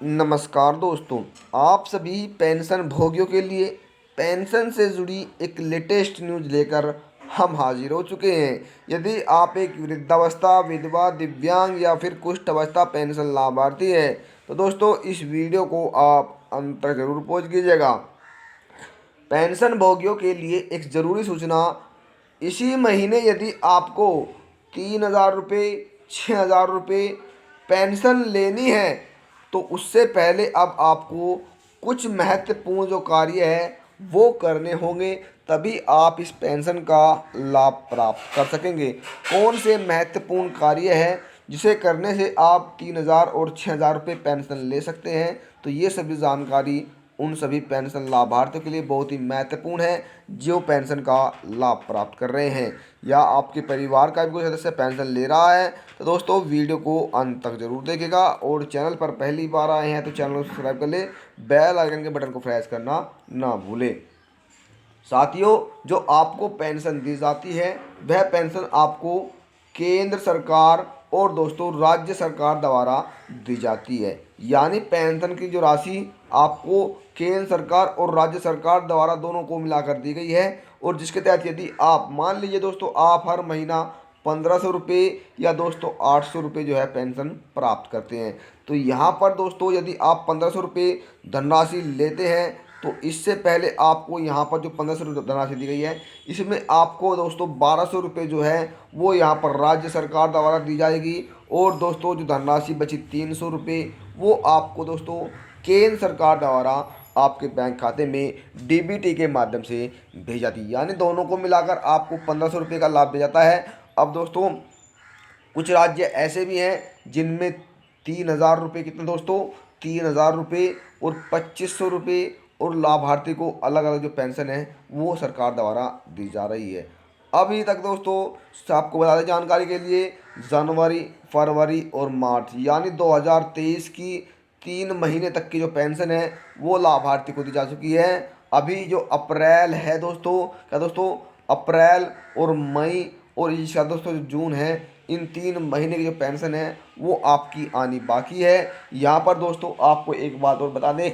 नमस्कार दोस्तों। आप सभी पेंशन भोगियों के लिए पेंशन से जुड़ी एक लेटेस्ट न्यूज़ लेकर हम हाजिर हो चुके हैं। यदि आप एक वृद्धावस्था, विधवा, दिव्यांग या फिर कुष्ठ अवस्था पेंशन लाभार्थी है तो दोस्तों इस वीडियो को आप अंत तक जरूर पहुंच कीजिएगा। पेंशन भोगियों के लिए एक ज़रूरी सूचना। इसी महीने यदि आपको 3,000 रुपये, 6,000 रुपये पेंशन लेनी है तो उससे पहले अब आपको कुछ महत्वपूर्ण जो कार्य है वो करने होंगे, तभी आप इस पेंशन का लाभ प्राप्त कर सकेंगे। कौन से महत्वपूर्ण कार्य है जिसे करने से आप 3,000 और 6,000 रुपये पेंशन ले सकते हैं, तो ये सभी जानकारी उन सभी पेंशन लाभार्थियों के लिए बहुत ही महत्वपूर्ण है जो पेंशन का लाभ प्राप्त कर रहे हैं या आपके परिवार का भी कोई सदस्य पेंशन ले रहा है। तो दोस्तों वीडियो को अंत तक जरूर देखेगा और चैनल पर पहली बार आए हैं तो चैनल को सब्सक्राइब कर ले, बेल आइकन के बटन को प्रेस करना ना भूलें। साथियों, जो आपको पेंशन दी जाती है वह पेंशन आपको केंद्र सरकार और दोस्तों राज्य सरकार द्वारा दी जाती है। यानी पेंशन की जो राशि आपको केंद्र सरकार और राज्य सरकार द्वारा दोनों को मिलाकर दी गई है, और जिसके तहत यदि आप मान लीजिए दोस्तों आप हर महीना 1,500 रुपये या दोस्तों 800 रुपये जो है पेंशन प्राप्त करते हैं, तो यहाँ पर दोस्तों यदि आप 1,500 रुपये धनराशि लेते हैं तो इससे पहले आपको यहाँ पर जो 1,500 धनराशि दी गई है इसमें आपको दोस्तों 1,200 रुपये जो है वो यहाँ पर राज्य सरकार द्वारा दी जाएगी, और दोस्तों जो धनराशि बची 300 रुपये वो आपको दोस्तों केंद्र सरकार द्वारा आपके बैंक खाते में डीबीटी के माध्यम से भेजी जाती है। यानी दोनों को मिलाकर आपको 1,500 रुपये का लाभ दिया जाता है। अब दोस्तों कुछ राज्य ऐसे भी हैं जिनमें 3,000 रुपये, कितने दोस्तों 3,000 रुपये और 2,500 रुपये, और लाभार्थी को अलग अलग जो पेंशन है वो सरकार द्वारा दी जा रही है। अभी तक दोस्तों आपको बता दें जानकारी के लिए, जनवरी, फरवरी और मार्च यानी 2023 की 3 महीने तक की जो पेंशन है वो लाभार्थी को दी जा चुकी है। अभी जो अप्रैल है दोस्तों, क्या दोस्तों अप्रैल और मई और इसका दोस्तों जो जून है, इन 3 महीने की जो पेंशन है वो आपकी आनी बाकी है। यहाँ पर दोस्तों आपको एक बात और बता दें,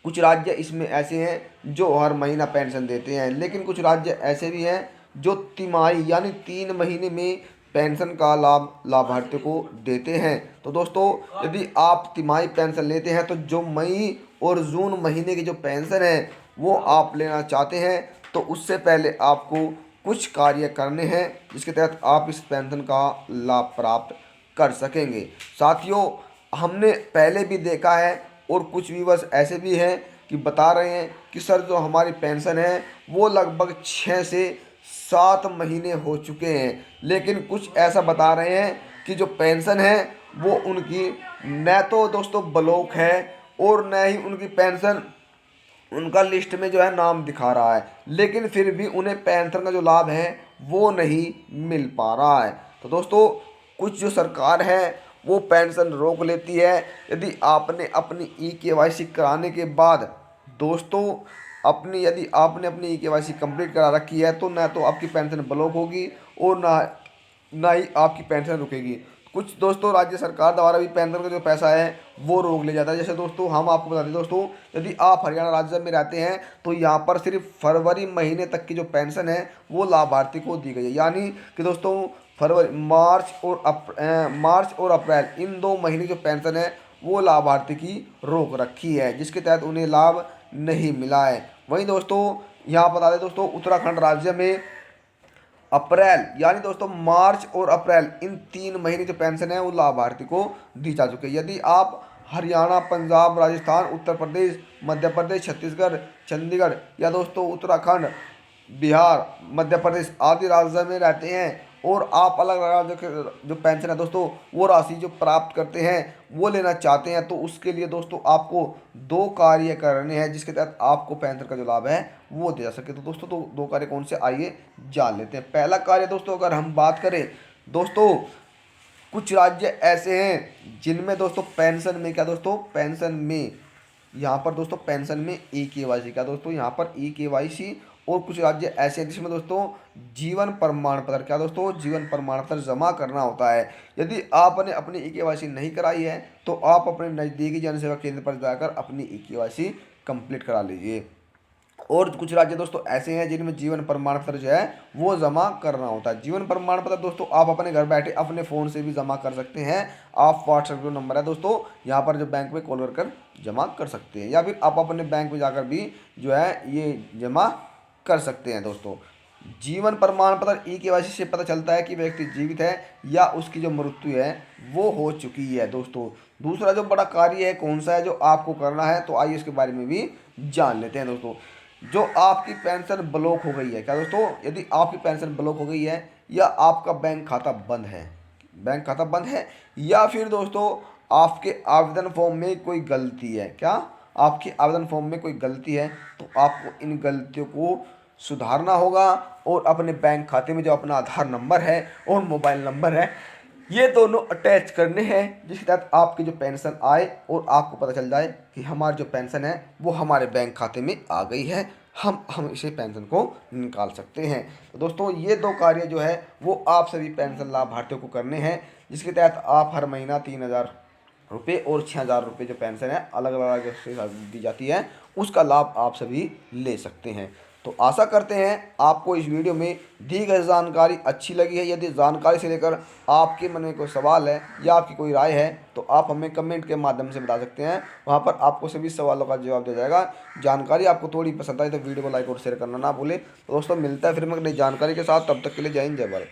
कुछ राज्य इसमें ऐसे हैं जो हर महीना पेंशन देते हैं, लेकिन कुछ राज्य ऐसे भी हैं जो तिमाही यानी 3 महीने में पेंशन का लाभ लाभार्थियों को देते हैं। तो दोस्तों यदि आप तिमाही पेंशन लेते हैं तो जो मई और जून महीने की जो पेंशन है वो आप लेना चाहते हैं तो उससे पहले आपको कुछ कार्य करने हैं जिसके तहत आप इस पेंशन का लाभ प्राप्त कर सकेंगे। साथियों, हमने पहले भी देखा है और कुछ व्यूवर्स ऐसे भी हैं कि बता रहे हैं कि सर जो हमारी पेंशन है वो लगभग 6 से 7 महीने हो चुके हैं, लेकिन कुछ ऐसा बता रहे हैं कि जो पेंशन है वो उनकी न तो दोस्तों ब्लॉक है और न ही उनकी पेंशन उनका लिस्ट में जो है नाम दिखा रहा है, लेकिन फिर भी उन्हें पेंशन का जो लाभ है वो नहीं मिल पा रहा है। तो दोस्तों कुछ जो सरकार है वो पेंशन रोक लेती है यदि आपने अपनी ई-केवाईसी कराने के बाद दोस्तों अपनी यदि आपने अपनी ई-केवाईसी कंप्लीट करा रखी है तो ना तो आपकी पेंशन ब्लॉक होगी और ना ही आपकी पेंशन रुकेगी। कुछ दोस्तों राज्य सरकार द्वारा भी पेंशन का जो पैसा है वो रोक लिया जाता है। जैसे दोस्तों हम आपको बता दें दोस्तों, यदि आप हरियाणा राज्य में रहते हैं तो यहाँ पर सिर्फ फरवरी महीने तक की जो पेंशन है वो लाभार्थी को दी गई है। यानी कि दोस्तों फरवरी, मार्च और अप्रैल इन 2 महीने जो पेंशन है वो लाभार्थी की रोक रखी है, जिसके तहत उन्हें लाभ नहीं मिला है। वहीं दोस्तों यहाँ बता दें दोस्तों उत्तराखंड राज्य में अप्रैल यानी दोस्तों मार्च और अप्रैल इन 3 महीने जो पेंशन है वो लाभार्थी को दी जा चुकी है। यदि आप हरियाणा, पंजाब, राजस्थान, उत्तर प्रदेश, मध्य प्रदेश, छत्तीसगढ़, चंडीगढ़ या दोस्तों उत्तराखंड, बिहार, मध्य प्रदेश आदि राज्य में रहते हैं और आप अलग अलग राज्य के जो पेंशन है दोस्तों वो राशि जो प्राप्त करते हैं वो लेना चाहते हैं, तो उसके लिए दोस्तों आपको 2 कार्य करने हैं जिसके तहत आपको पेंशन का जो लाभ है वो दिया जा सके। तो दोस्तों तो 2 कार्य कौन से, आइए जान लेते हैं। पहला कार्य दोस्तों अगर हम बात करें दोस्तों, कुछ राज्य ऐसे हैं जिनमें दोस्तों पेंशन में क्या दोस्तों पेंशन में यहाँ पर दोस्तों पेंशन में ई-केवाईसी का दोस्तों यहाँ पर ई-केवाईसी और कुछ राज्य ऐसे हैं जिसमें दोस्तों जीवन प्रमाण पत्र, क्या दोस्तों, जीवन प्रमाण पत्र जमा करना होता है। यदि आपने अपनी ई-केवाईसी नहीं कराई है तो आप अपने नज़दीकी जन सेवा केंद्र पर जाकर अपनी ई-केवाईसी कंप्लीट करा लीजिए। और कुछ राज्य दोस्तों ऐसे हैं जिनमें जीवन प्रमाण पत्र जो है वो जमा करना होता है। जीवन प्रमाण पत्र दोस्तों आप अपने घर बैठे अपने फ़ोन से भी जमा कर सकते हैं। आप व्हाट्सएप जो नंबर है दोस्तों यहाँ पर जो बैंक में कॉल कर जमा कर सकते हैं, या फिर आप अपने बैंक में जाकर भी जो है ये जमा कर सकते हैं दोस्तों। जीवन प्रमाण पत्र ई-केवाईसी से पता चलता है कि व्यक्ति जीवित है या उसकी जो मृत्यु है वो हो चुकी है दोस्तों। दूसरा जो बड़ा कार्य है कौन सा है जो आपको करना है, तो आइए इसके बारे में भी जान लेते हैं दोस्तों। जो आपकी पेंशन ब्लॉक हो गई है, क्या दोस्तों, यदि आपकी पेंशन ब्लॉक हो गई है या आपका बैंक खाता बंद है, बैंक खाता बंद है, या फिर दोस्तों आपके आवेदन फॉर्म में कोई गलती है, क्या आपके आवेदन फॉर्म में कोई गलती है, तो आपको इन गलतियों को सुधारना होगा और अपने बैंक खाते में जो अपना आधार नंबर है और मोबाइल नंबर है ये दोनों अटैच करने हैं, जिसके तहत आपकी जो पेंशन आए और आपको पता चल जाए कि हमारी जो पेंशन है वो हमारे बैंक खाते में आ गई है, हम इसे पेंशन को निकाल सकते हैं। तो दोस्तों ये दो कार्य जो है वो आप सभी पेंशन लाभार्थियों को करने हैं, जिसके तहत आप हर महीना 3,000 रुपये और 6,000 रुपये जो पेंशन है अलग अलग से दी जाती है उसका लाभ आप सभी ले सकते हैं। तो आशा करते हैं आपको इस वीडियो में दी गई जानकारी अच्छी लगी है। यदि जानकारी से लेकर आपके मन में कोई सवाल है या आपकी कोई राय है तो आप हमें कमेंट के माध्यम से बता सकते हैं, वहां पर आपको सभी सवालों का जवाब दिया जाएगा। जानकारी आपको थोड़ी पसंद आई तो वीडियो को लाइक और शेयर करना ना भूलें। तो दोस्तों मिलता है फिर मैं नई जानकारी के साथ, तब तक के लिए जय हिंद जय भारत।